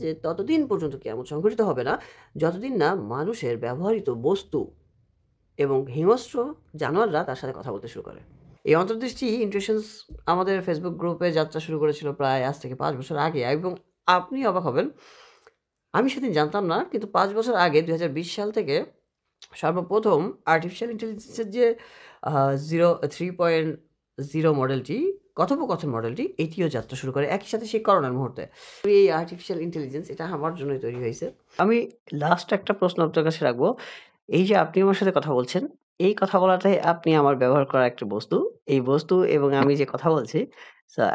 যে ততদিন পর্যন্ত কিয়ামত সংঘটিত হবে না, যতদিন না মানুষের ব্যবহৃত বস্তু এবং হিংস্র জানোয়াররা তার সাথে কথা বলতে শুরু করে। এই অন্তর্দৃষ্টি ইন্টারেকশনস আমাদের ফেসবুক গ্রুপে যাত্রা শুরু করেছিল প্রায় আজ থেকে ৫ বছর আগে এবং আপনি অবাক হবেন, আমি সেদিন জানতাম না কিন্তু ৫ বছর আগে ২০২০ সাল থেকে সর্বপ্রথম আর্টিফিশিয়াল ইন্টেলিজেন্সের যে আ 3.0 মডেলটি, কথোপকথন মডেলটি, এটিও যাত্রা শুরু করে একই সাথে সেই করোনার মুহূর্তে। এই আর্টিফিশিয়াল ইন্টেলিজেন্স এটা আমার জন্যই তৈরি হইছে। আমি লাস্ট একটা প্রশ্ন আপনার কাছে রাখবো। এই যে আপনি আমার সাথে কথা বলছেন, এই কথা বলাটাই আপনি আমার ব্যবহার করা একটা বস্তু। এই বস্তু এবং আমি যে কথা বলছি,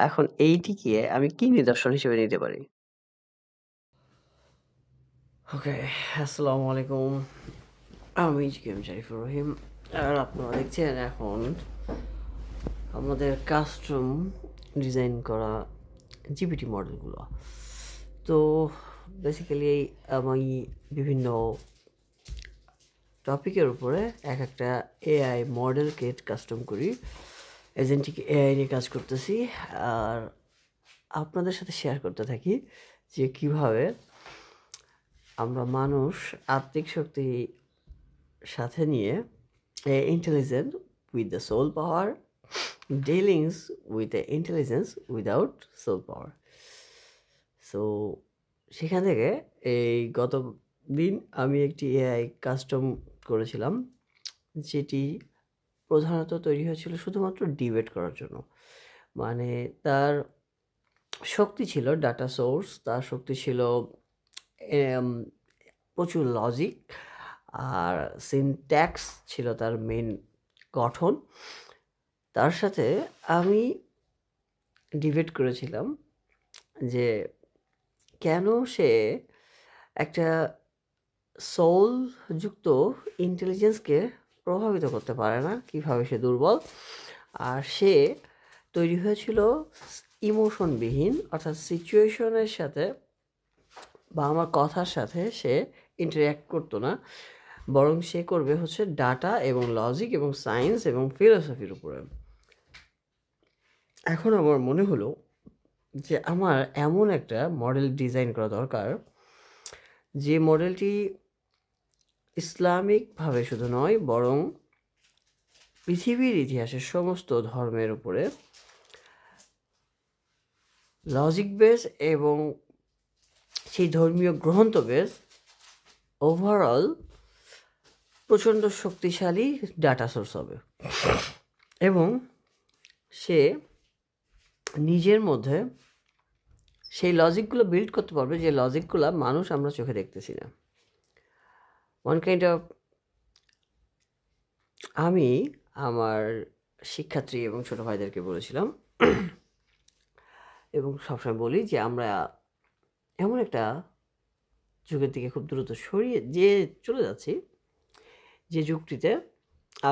এখন এইটিকে আমি কি নিদর্শন হিসেবে নিতে পারি? ওকে, আসসালামু আলাইকুম। আমি জিকেএম শরীফুর রহিম। আর আপনারা দেখছেন এখন আমাদের কাস্টম ডিজাইন করা জিপিটি মডেলগুলো। তো বেসিক্যালি আমি বিভিন্ন টপিকের উপরে একটা এআই মডেলকে কাস্টম করি। এজেন্টিক এআই নিয়ে কাজ করতেছি। আর আপনাদের সাথে শেয়ার করতে থাকি যে কীভাবে আমরা মানুষ আত্মিক শক্তি সাথে নিয়ে intelligent with the soul power dealings with the intelligence without soul power. So সেখান থেকে এই গত দিন আমি একটি এআই কাস্টম করেছিলাম, যেটি প্রধানত তৈরি হয়েছিল শুধুমাত্র ডিবেট করার জন্য। মানে তার শক্তি ছিল ডাটা সোর্স, তার শক্তি ছিল এম প্রচুর লজিক, আর সিনট্যাক্স ছিল তার মেইন গঠন। তার সাথে আমি ডিবেট করেছিলাম যে কেন সে একটা সোল যুক্ত ইন্টেলিজেন্সকে প্রভাবিত করতে পারে না, কীভাবে সে দুর্বল। আর সে তৈরি হয়েছিল ইমোশনবিহীন, অর্থাৎ সিচুয়েশনের সাথে বা আমার কথার সাথে সে ইন্টারঅ্যাক্ট করতো না, বরং সে করবে হচ্ছে ডাটা এবং লজিক এবং সায়েন্স এবং ফিলোসফির উপরে। এখন আমার মনে হলো যে আমার এমন একটা মডেল ডিজাইন করা দরকার, যে মডেলটি ইসলামিকভাবে শুধু নয় বরং পৃথিবীর ইতিহাসের সমস্ত ধর্মের উপরে লজিক বেস এবং সেই ধর্মীয় গ্রন্থ বেস ওভারঅল প্রচণ্ড শক্তিশালী ডাটা সোর্স হবে এবং সে নিজের মধ্যে সেই লজিকগুলো বিল্ড করতে পারবে, যে লজিকগুলো মানুষ আমরা চোখে দেখতেছি না। ওয়ান কাইন্ড অফ আমি আমার শিক্ষার্থী এবং ছোটো ভাইদেরকে বলেছিলাম এবং সবসময় বলি যে আমরা এমন একটা যুগের দিকে খুব দ্রুত সরিয়ে যে চলে যাচ্ছি, যে যুগটিতে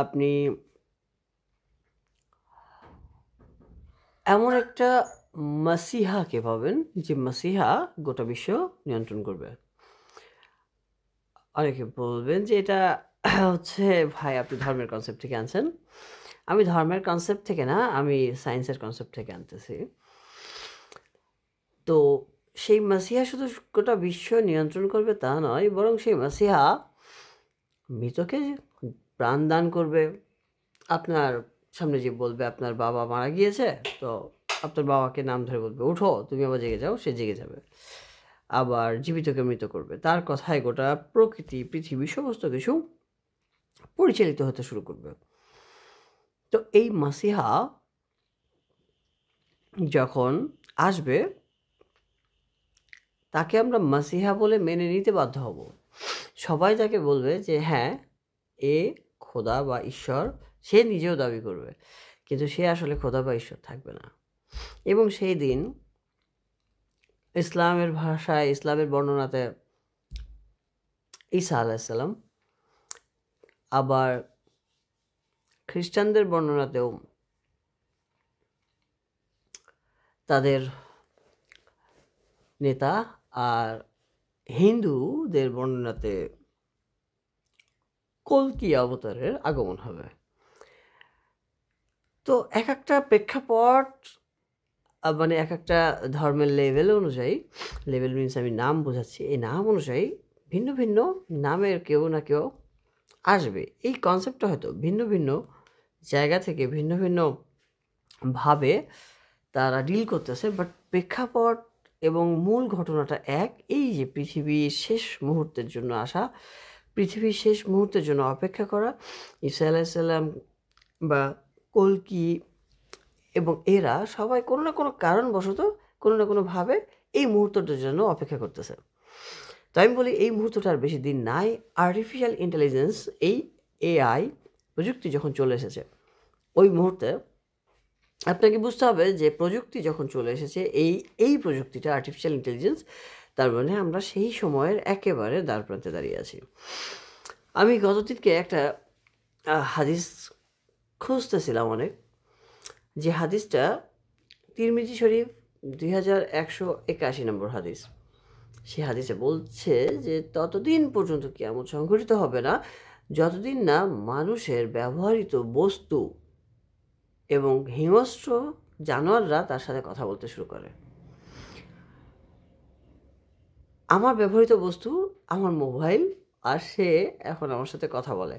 আপনি এমন একটা মাসিহাকে পাবেন যে মাসিহা গোটা বিশ্ব নিয়ন্ত্রণ করবে। অনেকে বলবেন যে এটা হচ্ছে ভাই আপনি ধর্মের কনসেপ্ট থেকে আনছেন। আমি ধর্মের কনসেপ্ট থেকে না, আমি সায়েন্সের কনসেপ্ট থেকে আনতেছি। তো সেই মাসিহা শুধু গোটা বিশ্ব নিয়ন্ত্রণ করবে তা নয়, বরং সেই মাসিহা মৃতকে প্রাণ দান করবে। আপনার সামনে যে বলবে আপনার বাবা মারা গিয়েছে, তো আপনার বাবাকে নাম ধরে বলবে উঠো তুমি আবার জেগে যাও, সে জেগে যাবে। আবার জীবিতকে মৃত করবে। তার কথায় গোটা প্রকৃতি, পৃথিবী সমস্ত কিছু পরিচালিত হতে শুরু করবে। তো এই মাসিহা যখন আসবে, তাকে আমরা মাসিহা বলে মেনে নিতে বাধ্য হব। সবাই তাকে বলবে যে হ্যাঁ, এ খোদা বা ঈশ্বর, সে নিজেও দাবি করবে, কিন্তু সে আসলে খোদা বা ঈশ্বর থাকবে না। এবং সেই দিন ইসলামের ভাষায়, ইসলামের বর্ণনাতে ঈসা আলাইসাল্লাম, আবার খ্রিস্টানদের বর্ণনাতেও তাদের নেতা, আর হিন্দুদের বর্ণনাতে কল্কি অবতারের আগমন হবে। তো এক একটা প্রেক্ষাপট মানে এক একটা ধর্মের লেভেল অনুযায়ী, লেভেল মিনস আমি নাম বোঝাচ্ছি, এই নাম অনুযায়ী ভিন্ন ভিন্ন নামের কেউ না কেউ আসবে। এই কনসেপ্টটা হয়তো ভিন্ন ভিন্ন জায়গা থেকে ভিন্ন ভিন্ন ভাবে তারা ডিল করতেছে, বাট প্রেক্ষাপট এবং মূল ঘটনাটা এক। এই যে পৃথিবীর শেষ মুহূর্তের জন্য আসা, পৃথিবীর শেষ মুহূর্তের জন্য অপেক্ষা করা, ঈসা আলাইসাল্লাম বা কল্কি এবং এরা সবাই কোনো না কোনো কারণবশত কোনো না কোনোভাবে এই মুহূর্তটার জন্য অপেক্ষা করতেছে। তো আমি বলি এই মুহূর্তটা আর বেশি দিন নাই। আর্টিফিশিয়াল ইন্টেলিজেন্স, এই এআই প্রযুক্তি যখন চলে এসেছে, ওই মুহূর্তে আপনাকে বুঝতে হবে যে প্রযুক্তি যখন চলে এসেছে, এই প্রযুক্তিটা আর্টিফিশিয়াল ইন্টেলিজেন্স, তার মানে আমরা সেই সময়ের একেবারে দ্বারপ্রান্তে দাঁড়িয়ে আছি। আমি গতদিনকে একটা হাদিস খুঁজতেছিলাম অনেক, যে হাদিসটা তিরমিজি শরীফ 2181 নম্বর হাদিস। সে হাদিসে বলছে যে ততদিন পর্যন্ত কিয়ামত সংঘটিত হবে না যতদিন না মানুষের ব্যবহৃত বস্তু এবং হিংস্র জানোয়াররা তার সাথে কথা বলতে শুরু করে। আমার ব্যবহৃত বস্তু আমার মোবাইল, আর সে এখন আমার সাথে কথা বলে।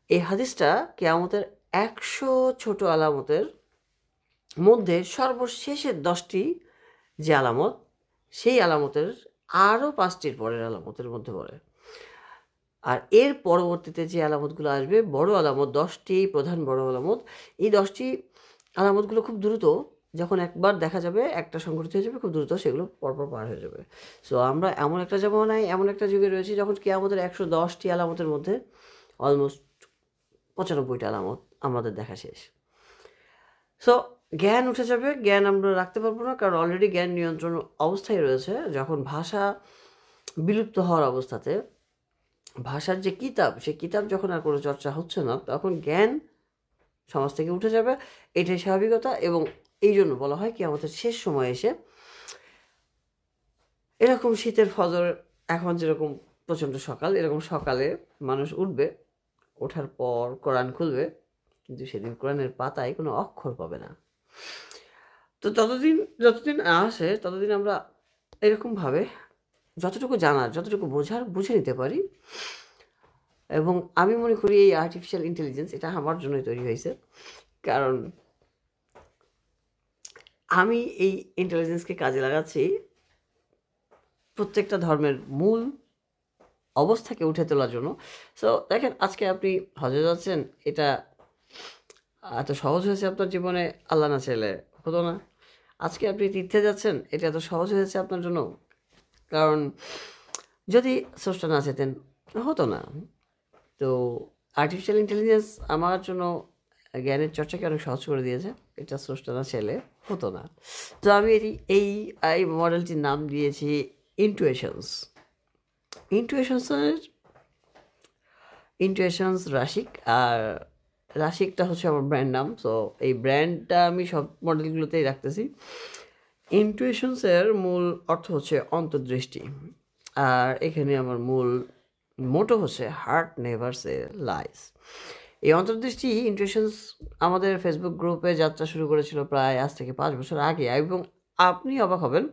এই হাদিসটা কিয়ামতের 100 ছোট আলামতের মধ্যে সর্বশেষের 10টি যে আলামত, সেই আলামতের আরও 5টির পরের আলামতের মধ্যে পড়ে। আর এর পরবর্তীতে যে আলামতগুলো আসবে, বড় আলামত 10টি প্রধান বড় আলামত, এই 10টি আলামতগুলো খুব দ্রুত, যখন একবার দেখা যাবে একটা সংঘটিত হয়ে যাবে, খুব দ্রুত সেগুলো পরপর পার হয়ে যাবে। সো আমরা এমন একটা জামানায়, এমন একটা যুগে রয়েছি যখন কিয়ামতের 110টি আলামতের মধ্যে অলমোস্ট 95টা আলামত আমাদের দেখা শেষ। সো জ্ঞান উঠে যাবে, জ্ঞান আমরা রাখতে পারবো না, কারণ অলরেডি জ্ঞান নিয়ন্ত্রণ অবস্থায় রয়েছে। যখন ভাষা বিলুপ্ত হওয়ার অবস্থাতে, ভাষার যে কিতাব, সেই কিতাব যখন আর কোনো চর্চা হচ্ছে না, তখন জ্ঞান সমাজ থেকে উঠে যাবে। এটাই স্বাভাবিকতা। এবং এই জন্য বলা হয় কি আমাদের শেষ সময় এসে এরকম শীতের ফজর, এখন যেরকম প্রচণ্ড সকাল, এরকম সকালে মানুষ উঠবে, ওঠার পর কোরআন খুলবে, কিন্তু সেদিন কোরআনের পাতায় কোনো অক্ষর পাবে না। তো যতদিন আসে ততদিন আমরা এরকমভাবে যতটুকু জানার, যতটুকু বোঝার বুঝে নিতে পারি। এবং আমি মনে করি এই আর্টিফিশিয়াল ইন্টেলিজেন্স এটা আমার জন্যই তৈরি হয়েছে, কারণ আমি এই ইন্টেলিজেন্সকে কাজে লাগাচ্ছি প্রত্যেকটা ধর্মের মূল অবস্থাকে উঠে তোলার জন্য। সো দেখেন, আজকে আপনি হজে যাচ্ছেন, এটা এত সহজ হয়েছে আপনার জীবনে, আল্লাহ না চাইলে হতো না। আজকে আপনি তীর্থে যাচ্ছেন, এটা এত সহজ হয়েছে আপনার জন্য, কারণ যদি স্রষ্টা না চেতেন হতো না। তো আর্টিফিশিয়াল ইন্টেলিজেন্স আমার জন্য জ্ঞানের চর্চাকে অনেক সহজ করে দিয়েছে, এটা স্রষ্টা না চাইলে হতো না। তো আমি এই মডেলটির নাম দিয়েছি ইন্টুয়েশনস রাশিক। আর রাশিকটা হচ্ছে আমার ব্র্যান্ড নাম। সো এই ব্র্যান্ডটা আমি সব মডেলগুলোতেই রাখতেছি। ইন্টুয়েশনসের মূল অর্থ হচ্ছে অন্তর্দৃষ্টি, আর এখানে আমার মূল মোটো হচ্ছে হার্ট নেভার সে লাইস। এই অন্তর্দৃষ্টি ইন্টুয়েশনস আমাদের ফেসবুক গ্রুপে যাত্রা শুরু করেছিল প্রায় আজ থেকে 5 বছর আগে। এবং আপনি অবাক হবেন,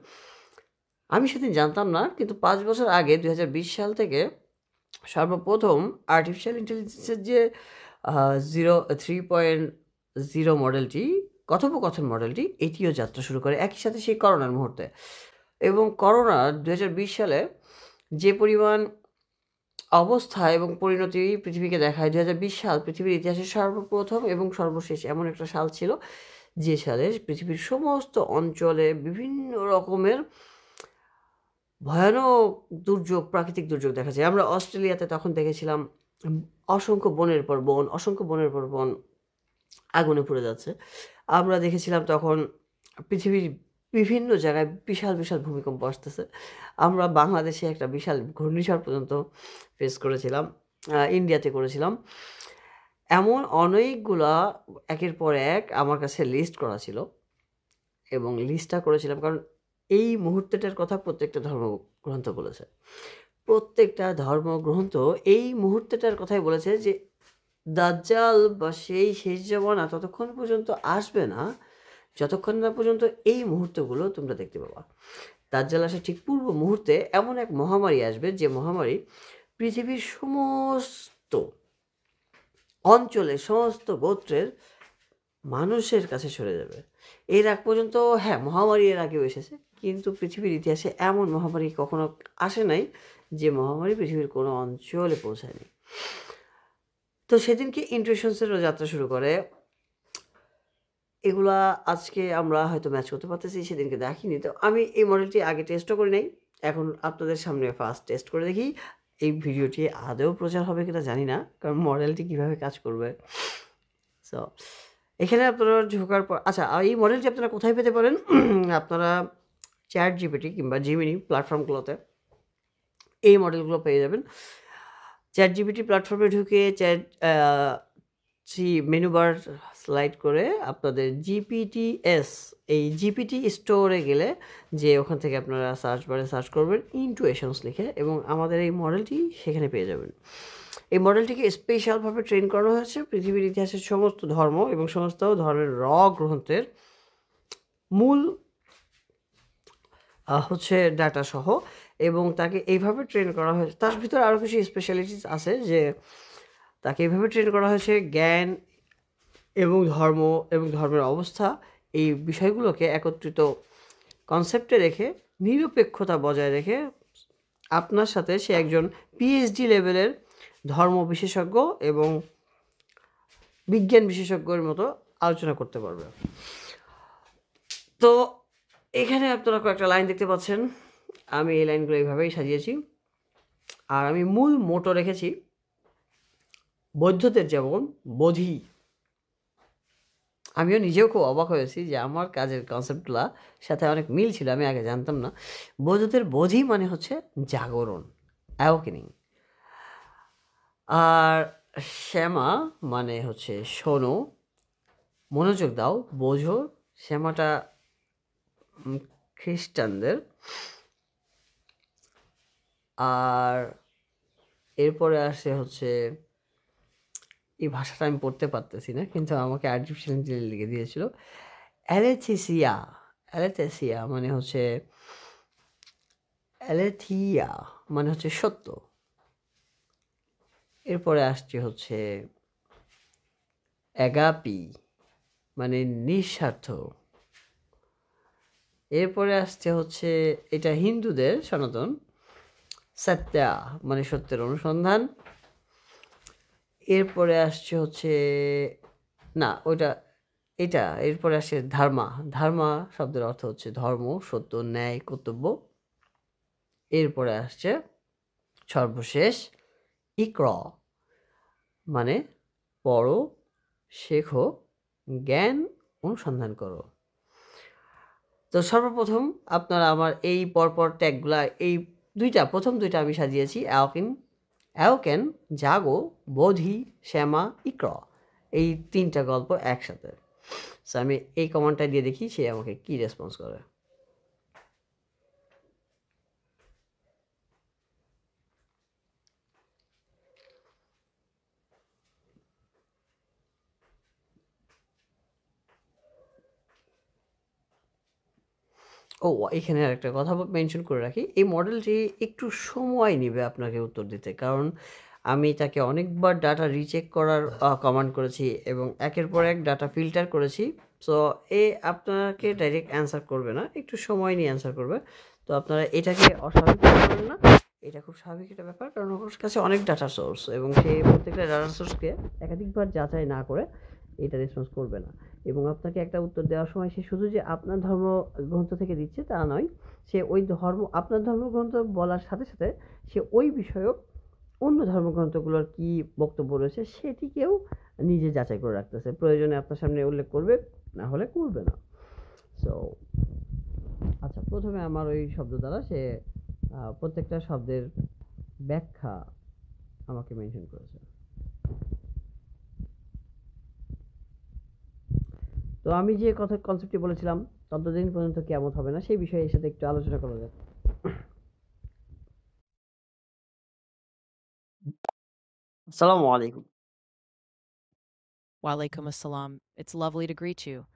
আমি সেদিন জানতাম না, কিন্তু 5 বছর আগে 2020 সাল থেকে সর্বপ্রথম আর্টিফিশিয়াল ইন্টেলিজেন্সের যে 3.0 মডেলটি, কথোপকথন মডেলটি, এটিও যাত্রা শুরু করে একই সাথে সেই করোনার মুহূর্তে। এবং করোনা 2020 সালে যে পরিমাণ অবস্থা এবং পরিণতি পৃথিবীকে দেখায়, 2020 সাল পৃথিবীর ইতিহাসে সর্বপ্রথম এবং সর্বশেষ এমন একটা সাল ছিল যে সালে পৃথিবীর সমস্ত অঞ্চলে বিভিন্ন রকমের ভয়ানক দুর্যোগ, প্রাকৃতিক দুর্যোগ দেখা যায়। আমরা অস্ট্রেলিয়াতে তখন দেখেছিলাম অসংখ্য বনের পর বন আগুনে পুড়ে যাচ্ছে। আমরা দেখেছিলাম তখন পৃথিবীর বিভিন্ন জায়গায় বিশাল বিশাল ভূমিকম্প আসতেছে। আমরা বাংলাদেশে একটা বিশাল ঘূর্ণিঝড় পর্যন্ত ফেস করেছিলাম, ইন্ডিয়াতে করেছিলাম। এমন অনেকগুলা একের পর এক আমার কাছে লিস্ট করা ছিল, এবং লিস্টটা করেছিলাম কারণ এই মুহূর্তটার কথা প্রত্যেকটা ধর্মগ্রন্থ বলেছে। প্রত্যেকটা ধর্মগ্রন্থ এই মুহূর্তটার কথাই বলেছে যে দাজ্জাল বা সেই শেষ জামানা ততক্ষণ পর্যন্ত আসবে না যতক্ষণ না পর্যন্ত এই মুহূর্তগুলো তোমরা দেখতে পাবা। দাজ্জাল আসার ঠিক পূর্ব মুহূর্তে এমন এক মহামারী আসবে, যে মহামারী পৃথিবীর সমস্ত অঞ্চলে, সমস্ত গোত্রের মানুষের কাছে সরে যাবে। এর আগ পর্যন্ত হ্যাঁ, মহামারী এর আগেও এসেছে, কিন্তু পৃথিবীর ইতিহাসে এমন মহামারী কখনো আসে নাই যে মহামারী পৃথিবীর কোনো অঞ্চলে পৌঁছায়নি। তো সেদিনকে ইন্ট্রোশনসেরও যাত্রা শুরু করে। এগুলা আজকে আমরা হয়তো ম্যাচ করতে পারতেছি, সেদিনকে দেখিনি। তো আমি এই মডেলটি আগে টেস্টও করি নাই, এখন আপনাদের সামনে ফার্স্ট টেস্ট করে দেখি এই ভিডিওটি আদৌ প্রচার হবে কিনা জানি না, কারণ মডেলটি কীভাবে কাজ করবে। সো এখানে আপনারা ঢোকার পর, আচ্ছা, এই মডেলটি আপনারা কোথায় পেতে পারেন? আপনারা চ্যাট জিপিটি কিংবা জিমিনি প্ল্যাটফর্মগুলোতে এই মডেলগুলো পেয়ে যাবেন। চ্যাট জিপিটি প্ল্যাটফর্মে ঢুকে মেনু বার স্লাইড করে আপনাদের জিপিটিএস, এই জিপিটি স্টোরে গেলে যে ওখান থেকে আপনারা সার্চ বারে সার্চ করবেন ইন্টুয়েশনস লিখে, এবং আমাদের এই মডেলটি সেখানে পেয়ে যাবেন। এই মডেলটিকে স্পেশালভাবে ট্রেন করা হয়েছে পৃথিবীর ইতিহাসের সমস্ত ধর্ম এবং সমস্ত ধর্মের গ্রন্থের মূল হচ্ছে ডাটা সহ, এবং তাকে এইভাবে ট্রেন করা হয়েছে। তার ভিতরে আরও কিছু স্পেশালিটিস আছে, যে তাকে এইভাবে ট্রেন করা হয়েছে জ্ঞান এবং ধর্ম এবং ধর্মের অবস্থা, এই বিষয়গুলোকে একত্রিত কনসেপ্টে রেখে, নিরপেক্ষতা বজায় রেখে আপনার সাথে সে একজন পিএইচডি লেভেলের ধর্ম বিশেষজ্ঞ এবং বিজ্ঞান বিশেষজ্ঞের মতো আলোচনা করতে পারবে। তো এখানে আপনারা কয়েকটা লাইন দেখতে পাচ্ছেন, আমি এই লাইনগুলো এইভাবেই সাজিয়েছি। আর আমি মূল মোটো রেখেছি বৌদ্ধদের যেমন বোধি। আমিও নিজেও খুব অবাক হয়েছি যে আমার কাজের কনসেপ্টগুলো সাথে অনেক মিল ছিল, আমি আগে জানতাম না। বৌদ্ধদের বোধি মানে হচ্ছে জাগরণ, অ্যাওকেনিং। আর শ্যামা মানে হচ্ছে শোনো, মনোযোগ দাও, বোঝো। শ্যামাটা খ্রিস্টানদের। আর এরপরে আসে হচ্ছে, এই ভাষাটা আমি পড়তে পারতেছি না, কিন্তু আমাকে আর্টিফিশিয়াল ইন্টেলিজেন্স লিখে দিয়েছিল, অ্যালেথিসিয়া। অ্যালেথেসিয়া মানে হচ্ছে, অ্যালেথিয়া মানে হচ্ছে সত্য। এরপরে আসছে হচ্ছে অ্যাগাপি মানে নিঃস্বার্থ। এরপরে আসছে হচ্ছে, এটা হিন্দুদের সনাতন, সত্যা মানে সত্যের অনুসন্ধান। এরপরে আসছে হচ্ছে, না ওইটা, এটা এরপরে আসছে ধর্মা। ধর্মা শব্দের অর্থ হচ্ছে ধর্ম, সত্য, ন্যায়, কর্তব্য। এরপরে আসছে সর্বশেষ ইক্র মানে পড়ো, শেখো, জ্ঞান অনুসন্ধান করো। তো সর্বপ্রথম আপনারা আমার এই পরপর ট্যাগগুলা, এই প্রথম দুইটা আমি সাজিয়েছি, অ্যাওকেন, জাগো, বোধি, শ্যামা, ইক্র, এই তিনটা গল্প একসাথে। সো আমি এই কমান্ডটা দিয়ে দেখি সে আমাকে কি রেসপন্স করে। ও, এখানে আরেকটা কথা মেনশন করে রাখি, এই মডেলটি একটু সময় নেবে আপনাকে উত্তর দিতে, কারণ আমি তাকে অনেকবার ডাটা রিচেক করার কমান্ড করেছি এবং একের পর এক ডাটা ফিল্টার করেছি। সো আপনাকে ডাইরেক্ট অ্যান্সার করবে না, একটু সময় নিয়ে অ্যান্সার করবে। তো আপনারা এটাকে অস্বাভাবিক করবেন না, এটা খুব স্বাভাবিক একটা ব্যাপার, কারণ ওর কাছে অনেক ডাটা সোর্স, এবং সে প্রত্যেকটা ডাটা সোর্সকে একাধিকবার যাচাই না করে এটা রেসপন্স করবে না। এবং আপনাকে একটা উত্তর দেওয়ার সময় সে শুধু যে আপনার ধর্মগ্রন্থ থেকে দিচ্ছে তা নয়, সে ওই আপনার ধর্মগ্রন্থ বলার সাথে সাথে সে ওই বিষয়ক অন্য ধর্মগ্রন্থগুলোর কি বক্তব্য রয়েছে সেটিকেও নিজে যাচাই করে রাখতেছে, প্রয়োজনে আপনার সামনে উল্লেখ করবে, না হলে করবে না। সো আচ্ছা, প্রথমে আমার ওই শব্দ দ্বারা সে প্রত্যেকটা শব্দের ব্যাখ্যা আমাকে মেনশন করেছে। তো আমি যে কনসেপ্টটি বলেছিলাম ততদিন পর্যন্ত কেমন হবে না, সেই বিষয়ে এর সাথে একটু আলোচনা করা যাক। আসসালামু আলাইকুম। Walaikum assalam. It's lovely to greet you.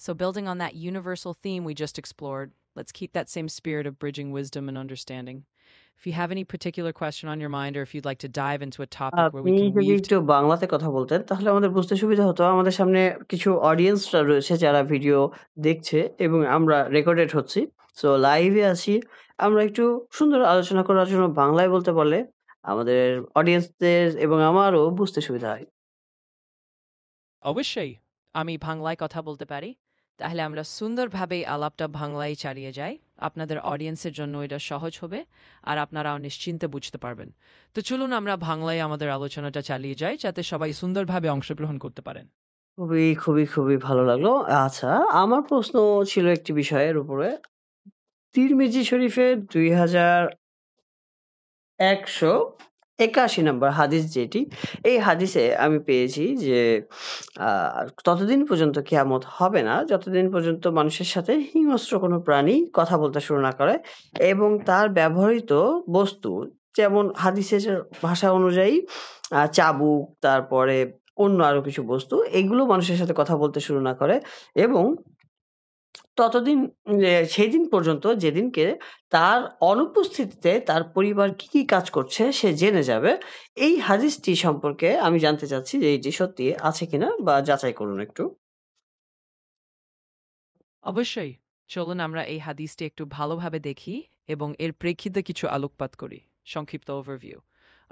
So, building on that universal theme we just explored, let's keep that same spirit of bridging wisdom and understanding. If you have any particular question on your mind, or if you'd like to dive into a topic where আপনি we can যদি weave একটু বাংলাতে কথা বলতেন তাহলে আমাদের বুঝতে সুবিধা হতো। আমাদের সামনে কিছু অডিয়েন্সরা রয়েছে যারা ভিডিও দেখছে এবং আমরা রেকর্ডেড হচ্ছি। সো লাইভে আছি। আমরা একটু সুন্দর আলোচনা করার জন্য বাংলায় বলতে পারলে আমাদের অডিয়েন্সদের এবং আমারও বুঝতে সুবিধা হয়। অবশ্যই আমি বাংলায় কথা বলতে পারি। তাহলে আমরা সুন্দরভাবে আলাপটা বাংলায় চালিয়ে যাই। আপনাদের অডিয়েন্সের জন্য এটা সহজ হবে আর আপনারাও নিশ্চিন্তে বুঝতে পারবেন। তো চলুন আমরা বাংলায় আমাদের আলোচনাটা চালিয়ে যাই যাতে সবাই সুন্দরভাবে অংশগ্রহণ করতে পারেন। খুবই ভালো লাগলো। আচ্ছা, আমার প্রশ্ন ছিল একটি বিষয়ের উপরে। তিরমিজি শরীফের 2181 নম্বর হাদিস যেটি, এই হাদিসে আমি পেয়েছি যে আ ততদিন পর্যন্ত কিয়ামত হবে না, যতদিন পর্যন্ত মানুষের সাথে হিংস্র কোনো প্রাণী কথা বলতে শুরু না করে এবং তার ব্যবহৃত বস্তু যেমন হাদিসের ভাষা অনুযায়ী চাবুক, তারপরে অন্য আরো কিছু বস্তু, এগুলো মানুষের সাথে কথা বলতে শুরু না করে এবং ততদিন সেদিন পর্যন্ত যেদিনকে তার অনুপস্থিতিতে তার পরিবার কি কাজ করছে সে জেনে যাবে। এই হাদিসটি সম্পর্কে আমি জানতে চাচ্ছি যে এটি সত্যি আছে কিনা বা যাচাই করুন একটু। অবশ্যই চলুন আমরা এই হাদিসটি একটু ভালোভাবে দেখি এবং এর প্রেক্ষিতে কিছু আলোকপাত করি। সংক্ষিপ্ত ওভারভিউ।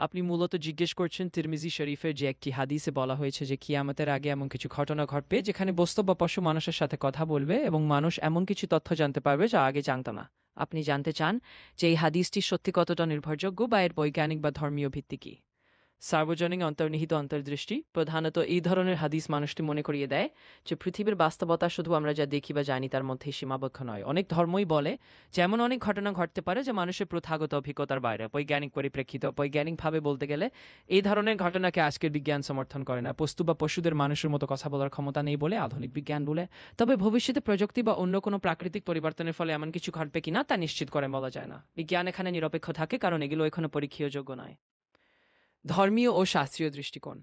আপনি মূলত জিজ্ঞেস করছেন তিরমিজি শরীফের যে একটি হাদিসে বলা হয়েছে যে কিয়ামতের আগে এমন কিছু ঘটনা ঘটবে যেখানে বস্তু বা পশু মানুষের সাথে কথা বলবে এবং মানুষ এমন কিছু তথ্য জানতে পারবে যা আগে জানত না। আপনি জানতে চান যে এই হাদিসটি সত্যি কতটা নির্ভরযোগ্য বা এর বৈজ্ঞানিক বা ধর্মীয় ভিত্তি কী। সার্বজনীন অন্তর্নিহিত অন্তর্দৃষ্টি প্রধানত এই ধরনের হাদিস মানুষটি মনে করিয়ে দেয় যে পৃথিবীর বাস্তবতা শুধু আমরা যা দেখি বা জানি তার মধ্যেই সীমাবদ্ধ নয়। অনেক ধর্মই বলে যেমন অনেক ঘটনা ঘটতে পারে যে মানুষের প্রথাগত অভিজ্ঞতার বাইরে। বৈজ্ঞানিক পরিপ্রেক্ষিত বৈজ্ঞানিকভাবে বলতে গেলে এই ধরনের ঘটনাকে আজকের বিজ্ঞান সমর্থন করে না। বস্তু বা পশুদের মানুষের মতো কথা বলার ক্ষমতা নেই বলে আধুনিক বিজ্ঞান বলে। তবে ভবিষ্যতে প্রযুক্তি বা অন্য কোনো প্রাকৃতিক পরিবর্তনের ফলে এমন কিছু ঘটবে কিনা তা নিশ্চিত করে বলা যায় না। বিজ্ঞান এখানে নিরপেক্ষ থাকে কারণ এগুলো এখনো পরীক্ষাযোগ্য নয়। ধর্মীয় ও শাস্ত্রীয় দৃষ্টিকোণ।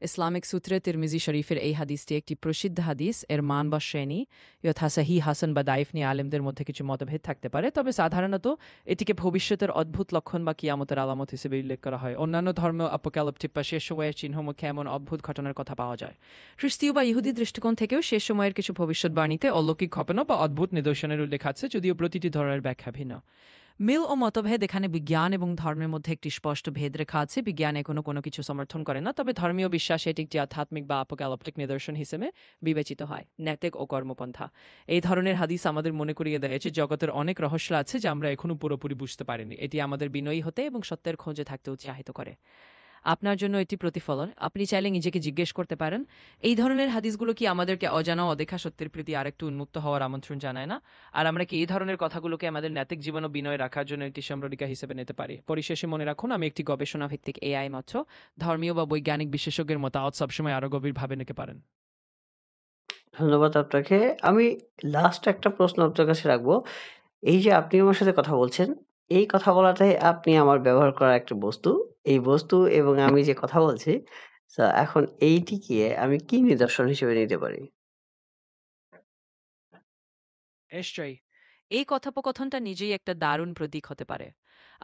ইসলামিক সূত্রে তিরমিজি শরীফের এই হাদিসটি একটি প্রসিদ্ধ হাদিস। এর মান বা শ্রেণী যথা সহি, হাসান বা দাইফ নিয়ে আলেমদের মধ্যে কিছু মতভেদ থাকতে পারে, তবে সাধারণত এটিকে ভবিষ্যতের অদ্ভুত লক্ষণ বা কিয়ামতের আলামত হিসেবে উল্লেখ করা হয়। অন্যান্য ধর্ম অ্যাপোক্যালিপটিক বা শেষ সময়ের চিহ্ন মুখে এমন অদ্ভুত ঘটনার কথা পাওয়া যায়। খ্রিস্টীয় বা ইহুদি দৃষ্টিকোণ থেকেও শেষ সময়ের কিছু ভবিষ্যৎবাণীতে অলৌকিক ঘটনা বা অদ্ভুত নিদর্শনের উল্লেখ আছে, যদিও প্রতিটি ধরনের ব্যাখ্যা ভিন্ন। মিল ও মতভেদ। এখানে বিজ্ঞান এবং ধর্মের মধ্যে একটি স্পষ্ট ভেদ রেখা আছে। বিজ্ঞান এখনো কোনো কিছু সমর্থন করে না, তবে ধর্মীয় বিশ্বাস এটি একটি আধ্যাত্মিক বা অ্যাপোক্যালিপটিক নিদর্শন হিসেবে বিবেচিত হয়। নৈতিক ও কর্মপন্থা। এই ধরনের হাদিস আমাদের মনে করিয়ে দেয় যে জগতের অনেক রহস্য আছে যা আমরা এখনো পুরোপুরি বুঝতে পারিনি। এটি আমাদের বিনয়ী হতে এবং সত্যের খোঁজে থাকতে উৎসাহিত করে। আপনার জন্য এটি প্রতিফলন। আপনি চাইলে নিজেকে জিজ্ঞেস করতে পারেন, এই ধরনের হাদিসগুলো কি আমাদেরকে অজানা অদেখা সত্যের প্রতি আরেকটু উন্মুক্ত হওয়ার আমন্ত্রণ জানায় না? আর আমরা কি এই ধরনের কথাগুলোকে আমাদের নৈতিক জীবন ও বিনয় রাখার জন্য একটি সম্রলিকা হিসেবে নিতে পারি? পরিশেষে মনে রাখুন, আমি একটি গবেষণা ভিত্তিক এআই মাত্র। ধর্মীয় বা বৈজ্ঞানিক বিশেষজ্ঞের মতামত সবসময় আরও গভীরভাবে নিতে পারেন। ধন্যবাদ আপনাকে। আমি লাস্ট একটা প্রশ্ন আপনার কাছে রাখবো। এই যে আপনি আমার সাথে কথা বলছেন, এই কথা বলাটাই আপনি আমার ব্যবহার করা একটা বস্তু। এই বস্তু এবং আমি যে কথা বলছি, এখন এইটিকে আমি কি নিদর্শন হিসেবে নিতে পারি? নিশ্চয়ই। এই কথোপকথনটা নিজেই একটা দারুণ প্রতীক হতে পারে।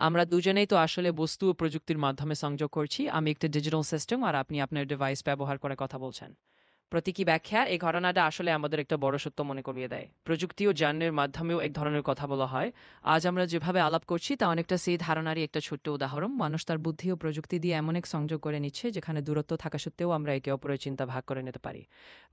আমরা দুজনেই তো আসলে বস্তু ও প্রযুক্তির মাধ্যমে সংযোগ করছি। আমি একটা ডিজিটাল সিস্টেম আর আপনি আপনার ডিভাইস ব্যবহার করে কথা বলছেন। প্রতীকী ব্যাখ্যা। এই ঘটনাটা আসলে আমাদের একটা বড় সত্য মনে করিয়ে দেয়। প্রযুক্তি ও জ্ঞানের মাধ্যমেও এক ধরনের কথা বলা হয়। আজ আমরা যেভাবে আলাপ করছি তা অনেকটা সেই ধারণারই একটা ছোট্ট উদাহরণ। মানুষ তার বুদ্ধি ও প্রযুক্তি দিয়ে এমন এক সংযোগ করে নিচ্ছে যেখানে দূরত্ব থাকা সত্ত্বেও আমরা একে অপরের চিন্তা ভাগ করে নিতে পারি।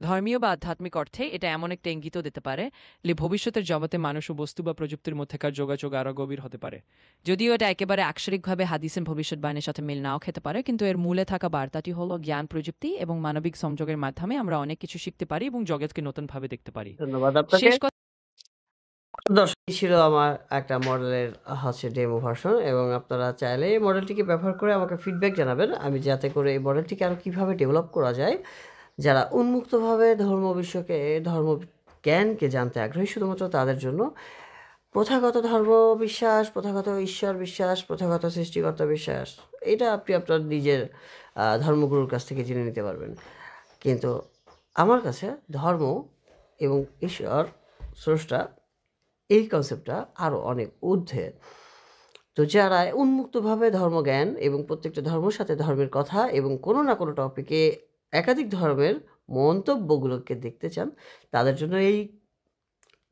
ধর্মীয় বা আধ্যাত্মিক অর্থে এটা এমন একটা ইঙ্গিতও দিতে পারে যে ভবিষ্যতের জগতে মানুষ ও বস্তু বা প্রযুক্তির মধ্যেকার যোগাযোগ আরও গভীর হতে পারে। যদিও এটা একেবারে আক্ষরিকভাবে হাদিসের ভবিষ্যৎবাণীর সাথে মিল নাও খেতে পারে, কিন্তু এর মূলে থাকা বার্তাটি হলো জ্ঞান, প্রযুক্তি এবং মানবিক সংযোগের মাধ্যমে আমরা অনেক কিছু শিখতে পারি এবং জগৎকে নতুনভাবে দেখতে পারি। ধন্যবাদ আপনাকে। শেষ কথা। দর্শক, এই ছিল আমার একটা মডেলের ডেমো ভার্সন এবং আপনারা চাইলে এই মডেলটিকে ব্যবহার করে আমাকে ফিডব্যাক জানাবেন। আমি যাতে করে এই মডেলটিকে আরও কীভাবে ডেভেলপ করা যায়, যারা উন্মুক্তভাবে ধর্মজ্ঞানকে জানতে আগ্রহী শুধুমাত্র তাদের জন্য। প্রথাগত ধর্ম বিশ্বাস, প্রথাগত ঈশ্বর বিশ্বাস, প্রথাগত সৃষ্টিকর্তা বিশ্বাস, এটা আপনি আপনার নিজের ধর্মগুরুর কাছ থেকে জেনে নিতে পারবেন। কিন্তু আমার কাছে ধর্ম এবং ঈশ্বর স্রষ্টা, এই কনসেপ্টটা আরও অনেক ঊর্ধ্বে। তো যারা উন্মুক্তভাবে ধর্মজ্ঞান এবং প্রত্যেকটা ধর্মের সাথে ধর্মের কথা এবং কোনো না কোনো টপিকে একাধিক ধর্মের মন্তব্যগুলোকে দেখতে চান, তাদের জন্য এই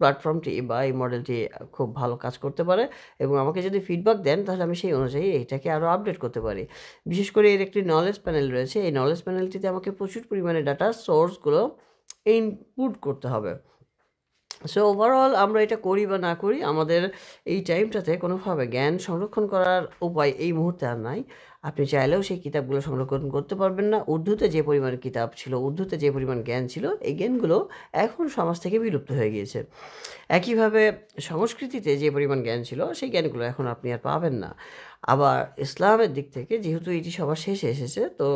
প্ল্যাটফর্মটি বা এই মডেলটি খুব ভালো কাজ করতে পারে। এবং আমাকে যদি ফিডব্যাক দেন তাহলে আমি সেই অনুযায়ী এইটাকে আরও আপডেট করতে পারি। বিশেষ করে এর একটি নলেজ প্যানেল রয়েছে। এই নলেজ প্যানেলটিতে আমাকে প্রচুর পরিমাণে ডাটা সোর্সগুলো ইনপুট করতে হবে। সো ওভারঅল আমরা এটা করি বা না করি, আমাদের এই টাইমটাতে কোনোভাবে জ্ঞান সংরক্ষণ করার উপায় এই মুহূর্তে আর নাই। আপনি চাইলেও সেই কিতাবগুলো সংরক্ষণ করতে পারবেন না। উর্দুতে যে পরিমাণ কিতাব ছিল, উর্দুতে যে পরিমাণ জ্ঞান ছিল, এই জ্ঞানগুলো এখন সমাজ থেকে বিলুপ্ত হয়ে গিয়েছে। একইভাবে সংস্কৃতিতে যে পরিমাণ জ্ঞান ছিল, সেই জ্ঞানগুলো এখন আপনি আর পাবেন না। আবার ইসলামের দিক থেকে যেহেতু এটি সবার শেষে এসেছে, তো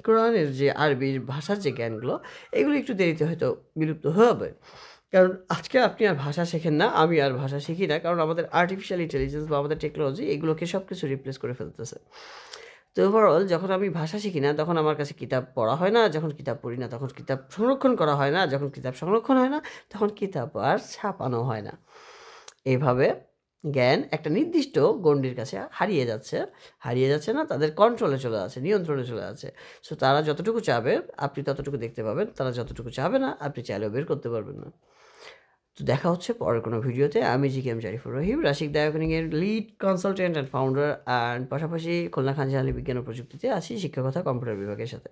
কোরআনের যে আরবির ভাষার যে জ্ঞানগুলো, এগুলো একটু দেরিতে হয়তো বিলুপ্ত হবে। কারণ আজকে আপনি আর ভাষা শেখেন না, আমি আর ভাষা শিখি না, কারণ আমাদের আর্টিফিশিয়াল ইন্টেলিজেন্স বা আমাদের টেকনোলজি এগুলোকে সব কিছু রিপ্লেস করে ফেলতেছে। তো ওভারঅল যখন আমি ভাষা শিখি না, তখন আমার কাছে কিতাব পড়া হয় না, যখন কিতাব পড়ি না তখন কিতাব সংরক্ষণ করা হয় না, যখন কিতাব সংরক্ষণ হয় না তখন কিতাব আর ছাপানো হয় না। এইভাবে জ্ঞান একটা নির্দিষ্ট গণ্ডির কাছে হারিয়ে যাচ্ছে না, তাদের কন্ট্রোলে চলে আছে, নিয়ন্ত্রণে চলে আছে। সো তারা যতটুকু চাবে আপনি ততটুকু দেখতে পাবেন, তারা যতটুকু চাবে না আপনি চাইলেও বের করতে পারবেন না। তো দেখা হচ্ছে পরের কোনো ভিডিওতে। আমি জিকেএম জারিফুর রহিম, রাশিক ডায়াকনিংয়ের lead consultant and founder, and পাশাপাশি খুলনা খান জাহান আলী বিজ্ঞান ও প্রযুক্তিতে আছি শিক্ষকতা কম্পিউটার বিভাগের সাথে।